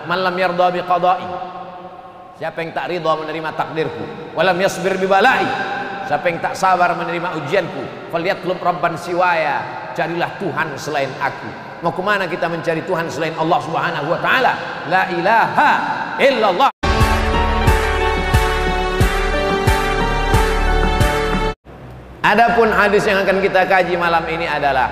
man lam yarda bi qada'i, siapa yang tak ridha menerima takdirku, walam yasbir bi bala'i, siapa yang tak sabar menerima ujianku, falyatlub rabban siwaya, carilah Tuhan selain aku. Mau kemana kita mencari Tuhan selain Allah Subhanahu wa ta'ala? La ilaha illallah. Adapun hadis yang akan kita kaji malam ini adalah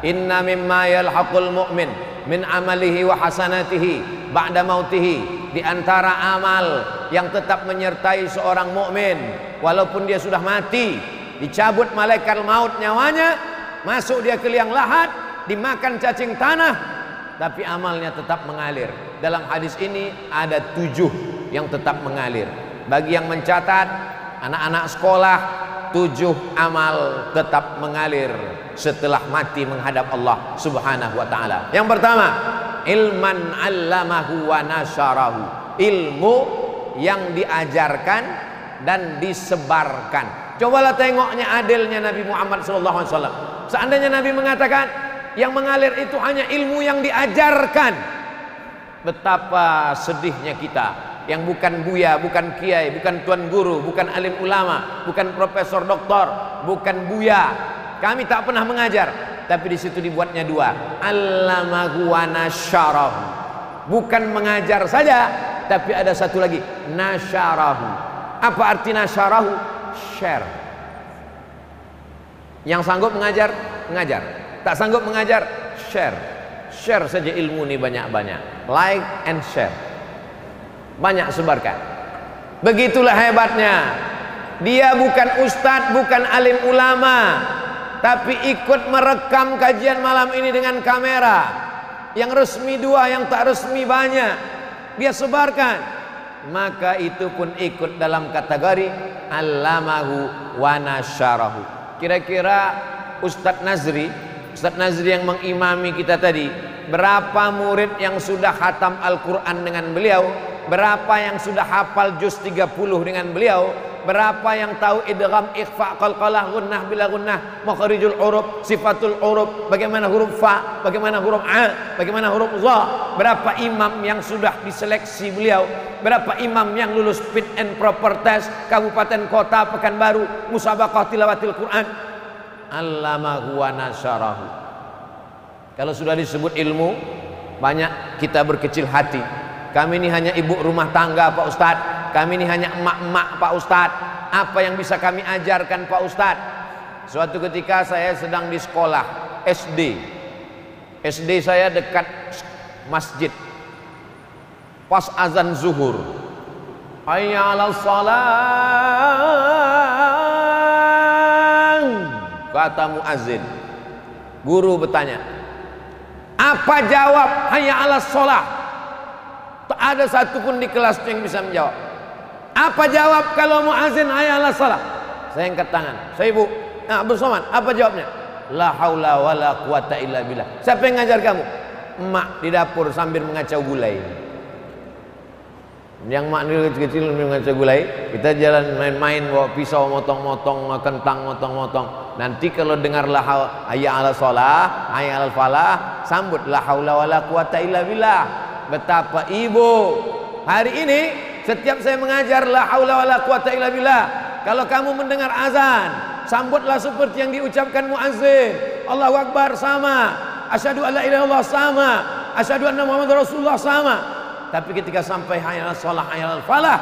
inna mimma yalhaqul mu'min min amalihi wa hasanatihi ba'da mautihi, di antara amal yang tetap menyertai seorang mukmin walaupun dia sudah mati, dicabut malaikat maut nyawanya, masuk dia ke liang lahat, dimakan cacing tanah, tapi amalnya tetap mengalir. Dalam hadis ini ada 7 yang tetap mengalir. Bagi yang mencatat, anak-anak sekolah, 7 amal tetap mengalir setelah mati menghadap Allah Subhanahu wa ta'ala. Yang pertama, ilman 'allamahu wa nasyarahu, ilmu yang diajarkan dan disebarkan. Cobalah tengoknya adilnya Nabi Muhammad SAW. Seandainya Nabi mengatakan yang mengalir itu hanya ilmu yang diajarkan, betapa sedihnya kita yang bukan buya, bukan kiai, bukan tuan guru, bukan alim ulama, bukan profesor doktor, bukan buya. Kami tak pernah mengajar, tapi di situ dibuatnya 2, allamahu wa nasyarahu. Bukan mengajar saja, tapi ada satu lagi, nasyarahu. Apa arti nasyarahu? Share. Yang sanggup mengajar, mengajar. Tak sanggup mengajar, share. Share saja ilmu ini banyak-banyak. Like and share. Banyak sebarkan. Begitulah hebatnya. Dia bukan ustadz, bukan alim ulama, tapi ikut merekam kajian malam ini dengan kamera. Yang resmi 2, yang tak resmi banyak, dia sebarkan. Maka itu pun ikut dalam kategori allamahu wa nasyarahu. Kira-kira Ustadz Nazri yang mengimami kita tadi, berapa murid yang sudah khatam Al-Quran dengan beliau, berapa yang sudah hafal juz 30 dengan beliau, berapa yang tahu idgham, ikhfa, qalqalah, gunnah bila gunnah, makharijul huruf, sifatul huruf, bagaimana huruf fa, bagaimana huruf a, bagaimana huruf za, berapa imam yang sudah diseleksi beliau, berapa imam yang lulus fit and proper test kabupaten kota Pekanbaru, musabaqah tilawatil Quran. Allamahu wa nasyarahu. Kalau sudah disebut ilmu, banyak kita berkecil hati. Kami ini hanya ibu rumah tangga Pak Ustadz, kami ini hanya emak-emak Pak Ustadz. Apa yang bisa kami ajarkan Pak Ustadz? Suatu ketika saya sedang di sekolah SD saya dekat masjid. Pas azan zuhur, hayya 'alas shalah, kata muazin. Guru bertanya, apa jawab hayya 'alas shalah? Tak ada satupun di kelas yang bisa menjawab. Apa jawab kalau muazin hayya 'alas shalah? Saya angkat tangan. Saya ibu, Abdul Somad, apa jawabnya? La haula wala quwata illa billah. Siapa yang ngajar kamu? Emak di dapur sambil mengacau gulai. Yang mak dulu kecil mengacau gulai, kita jalan main-main bawa pisau motong-motong, kentang motong-motong. Nanti kalau dengar la hayya 'alas shalah, hayya 'alal falah, sambut la haula wala quwata illa billah. Betapa ibu. Hari ini setiap saya mengajar la haula wala quwata illa billah, kalau kamu mendengar azan, sambutlah seperti yang diucapkan muazzin. Allahu Akbar sama, asyhadu alla ilaha illallah sama, asyhadu anna Muhammadar Rasulullah sama. Tapi ketika sampai hayya 'alas shalah, hayya 'alal falah,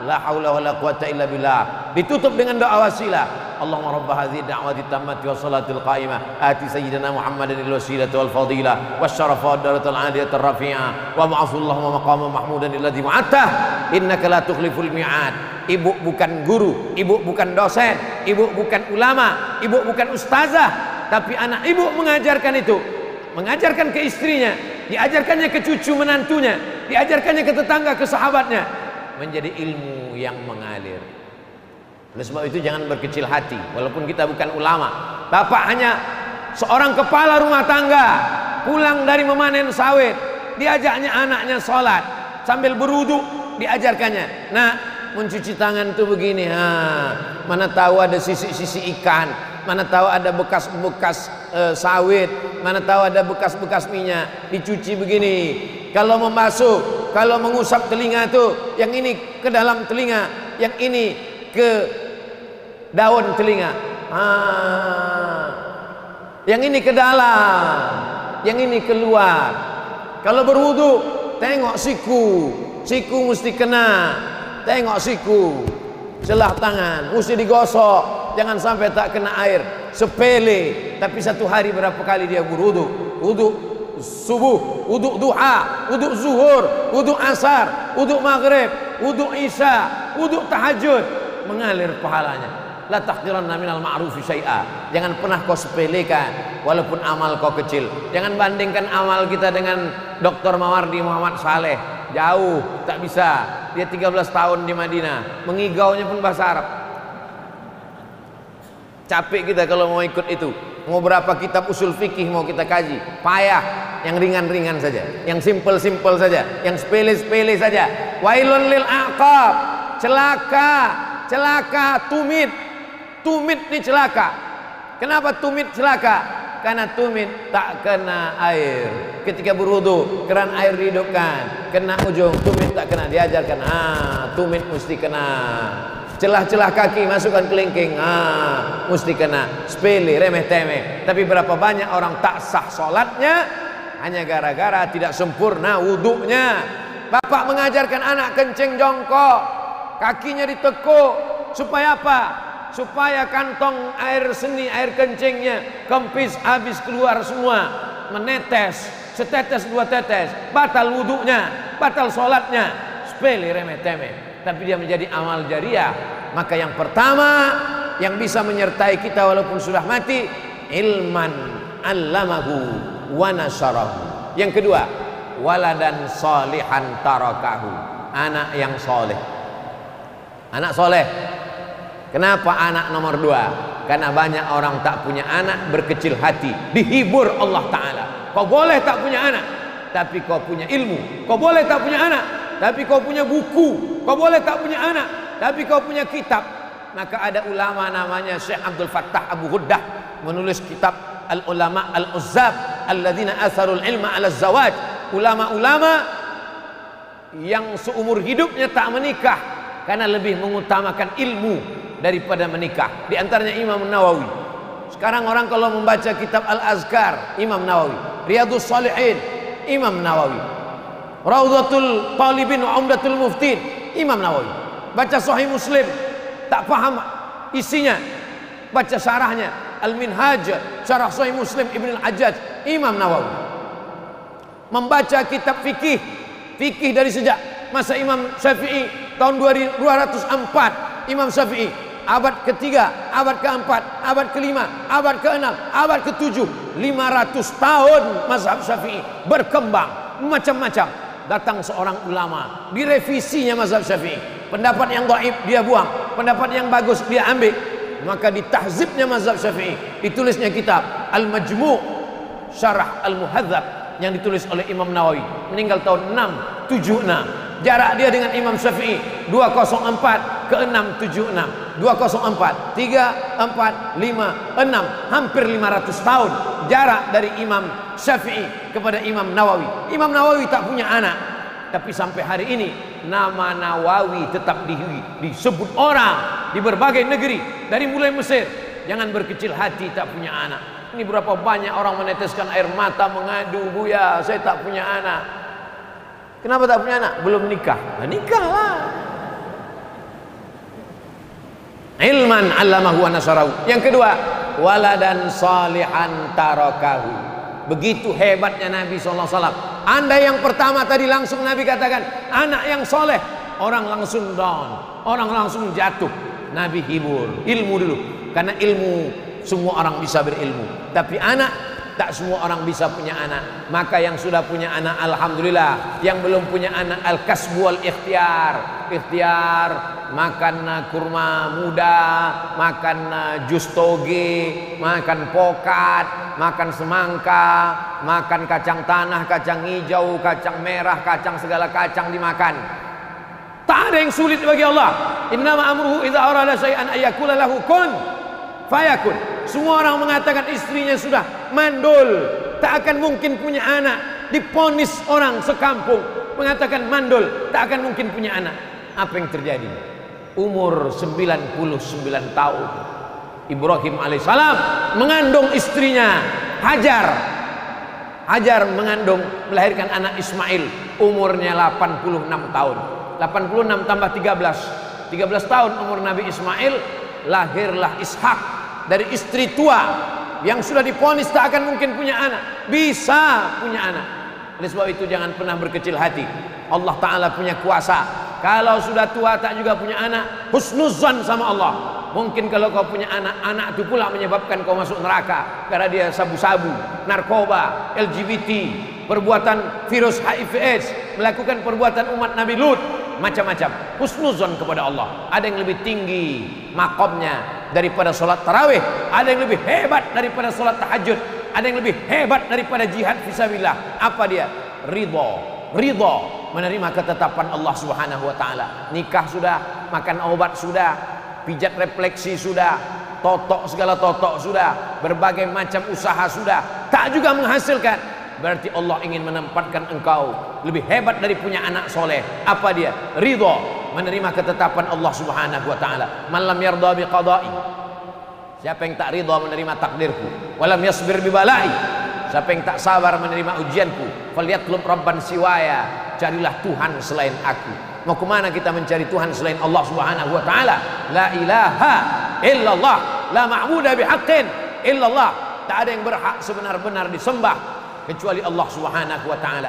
la haula wala quwata illa billah, ditutup dengan doa wasilah. Allahumma rabb hadhihi da'wati tammati wa salatil qa'imah ati sayyidina Muhammadan al-wasilata wal fadilah wasyarafa wad darajatal 'aliyatar rafi'ah wa ba'athullahu maqaman mahmudan alladhi wa'ata innaka la tukhliful mi'ad. Ibu bukan guru, ibu bukan dosen, ibu bukan ulama, ibu bukan ustazah, tapi anak ibu mengajarkan itu, mengajarkan ke istrinya, diajarkannya ke cucu menantunya, diajarkannya ke tetangga, ke sahabatnya, menjadi ilmu yang mengalir. Oleh sebab itu jangan berkecil hati, walaupun kita bukan ulama. Bapak hanya seorang kepala rumah tangga, pulang dari memanen sawit, diajaknya anaknya sholat, sambil berwudu diajarkannya, nah mencuci tangan itu begini, mana tahu ada sisi-sisi ikan, mana tahu ada bekas-bekas sawit, mana tahu ada bekas-bekas minyak, dicuci begini. Kalau membasuh kalau mengusap telinga tuh, yang ini ke dalam telinga, yang ini ke daun telinga. Yang ini ke dalam, yang ini keluar. Kalau berwudu, tengok siku, siku mesti kena. Tengok siku, selah tangan mesti digosok, jangan sampai tak kena air. Sepele, tapi satu hari berapa kali dia berwudu? Wudu subuh, wudu duha, wudu zuhur, wudu asar, wudu maghrib, wudu isya, wudu tahajud, mengalir pahalanya. La tahqiranna minal ma'rufi syai'a. Jangan pernah kau sepelekan walaupun amal kau kecil. Jangan bandingkan amal kita dengan Dr. Mawardi Muhammad Saleh. Jauh, tak bisa. Dia 13 tahun di Madinah, mengigaunya pun bahasa Arab. Capek kita kalau mau ikut itu. Mau berapa kitab usul fikih mau kita kaji, payah. Yang ringan-ringan saja, yang simple-simple saja, yang sepele-sepele saja. Wailun lil aqab, celaka, celaka, tumit. Tumit ini celaka. Kenapa tumit celaka? Karena tumit tak kena air. Ketika berwudu, keran air dihidupkan, kena ujung, tumit tak kena. Diajarkan, tumit mesti kena. Celah-celah kaki masukkan kelingking, mesti kena. Sepele, remeh-temeh. Tapi berapa banyak orang tak sah solatnya hanya gara-gara tidak sempurna wudunya. Bapak mengajarkan anak kencing jongkok, kakinya ditekuk, supaya apa? Supaya kantong air seni, air kencingnya kempis, habis keluar semua, menetes, setetes dua tetes, batal wudunya, batal sholatnya. Sepele, remeh-temeh, tapi dia menjadi amal jariah. Maka yang pertama yang bisa menyertai kita walaupun sudah mati, ilman allamahu wa nasyarahu. Yang kedua, waladan sholihan tarakahu, anak yang soleh. Anak soleh. Kenapa anak nomor 2? Karena banyak orang tak punya anak, berkecil hati, dihibur Allah Ta'ala. Kau boleh tak punya anak, tapi kau punya ilmu. Kau boleh tak punya anak, tapi kau punya buku. Kau boleh tak punya anak, tapi kau punya kitab. Maka ada ulama namanya Syekh Abdul Fattah Abu Ghuddah, menulis kitab Al-Ulama Al-Uzzab Alladzina Atharul Ilma Ala Zawaj. Ulama-ulama yang seumur hidupnya tak menikah karena lebih mengutamakan ilmu daripada menikah. Di antaranya Imam Nawawi. Sekarang orang kalau membaca kitab Al-Azkar, Imam Nawawi. Riyadhus Shalihin, Imam Nawawi. Raudhatul Talibin wa Umdatul Muftin, Imam Nawawi. Baca Sahih Muslim, tak paham isinya, baca syarahnya Al-Minhaj, syarah Sahih Muslim Ibn Al-Hajjaj, Imam Nawawi. Membaca kitab fikih, fikih dari sejak masa Imam Syafi'i tahun 204, Imam Syafi'i abad ketiga, abad keempat, abad kelima, abad keenam, abad ketujuh, 500 tahun mazhab Syafi'i berkembang macam-macam. Datang seorang ulama, direvisinya mazhab Syafi'i. Pendapat yang dhaif dia buang, pendapat yang bagus dia ambil. Maka ditahzibnya mazhab Syafi'i, ditulisnya kitab Al-Majmu' Syarah Al-Muhadzab yang ditulis oleh Imam Nawawi, meninggal tahun 676. Jarak dia dengan Imam Syafi'i 204 ke 676, 204, 3, 4, 5, 6, hampir 500 tahun jarak dari Imam Syafi'i kepada Imam Nawawi. Imam Nawawi tak punya anak, tapi sampai hari ini nama Nawawi tetap disebut orang di berbagai negeri, dari mulai Mesir. Jangan berkecil hati tak punya anak. Ini berapa banyak orang meneteskan air mata mengadu, "Buya, saya tak punya anak." Kenapa tak punya anak? Belum nikah. Nah, nikahlah. Ilman 'allamahu wa nasyarahu. Yang kedua, waladan salihan tarakahu. Begitu hebatnya Nabi SAW. Anda yang pertama tadi langsung Nabi katakan anak yang soleh, orang langsung down, orang langsung jatuh. Nabi hibur, ilmu dulu. Karena ilmu semua orang bisa berilmu, tapi anak tak semua orang bisa punya anak. Maka yang sudah punya anak alhamdulillah, yang belum punya anak al-kasbu wal ikhtiar. Ikhtiar, makan kurma muda, makan jus toge, makan pokat, makan semangka, makan kacang tanah, kacang hijau, kacang merah, kacang segala kacang dimakan. Tak ada yang sulit bagi Allah. Innama amruhu idza arada syai'an ayyakula lahu kun fayakun. Semua orang mengatakan istrinya sudah mandul, tak akan mungkin punya anak. Diponis orang sekampung. mengatakan mandul, tak akan mungkin punya anak. Apa yang terjadi? Umur 99 tahun, Ibrahim alaihissalam mengandung istrinya Hajar. Hajar mengandung, melahirkan anak Ismail, umurnya 86 tahun. 86 tambah 13 tahun umur Nabi Ismail, lahirlah Ishak dari istri tua yang sudah divonis tak akan mungkin punya anak, bisa punya anak. Oleh sebab itu jangan pernah berkecil hati. Allah Ta'ala punya kuasa. Kalau sudah tua tak juga punya anak, husnuzan sama Allah. Mungkin kalau kau punya anak, anak itu pula menyebabkan kau masuk neraka karena dia sabu-sabu, narkoba, LGBT, perbuatan virus HIV/AIDS, melakukan perbuatan umat Nabi Lut, macam-macam. Husnuzan kepada Allah. Ada yang lebih tinggi makomnya daripada sholat tarawih, ada yang lebih hebat daripada sholat tahajud, ada yang lebih hebat daripada jihad fisabilillah. Apa dia? Ridho, menerima ketetapan Allah Subhanahu wa taala. Nikah sudah, makan obat sudah, pijat refleksi sudah, segala totok sudah, berbagai macam usaha sudah, tak juga menghasilkan. Berarti Allah ingin menempatkan engkau lebih hebat dari punya anak soleh. Apa dia? Ridho, menerima ketetapan Allah Subhanahu wa taala. Man lam yarda bi qada'i, siapa yang tak ridho menerima takdirku, walam yasbir bi bala'i, siapa yang tak sabar menerima ujianku, falyatlub rabban siwaya, carilah Tuhan selain aku. Mau kemana kita mencari Tuhan selain Allah Subhanahu wa taala? La ilaha illallah, la ma'budu bihaqqin illallah. Tak ada yang berhak sebenar-benar disembah kecuali Allah Subhanahu wa taala.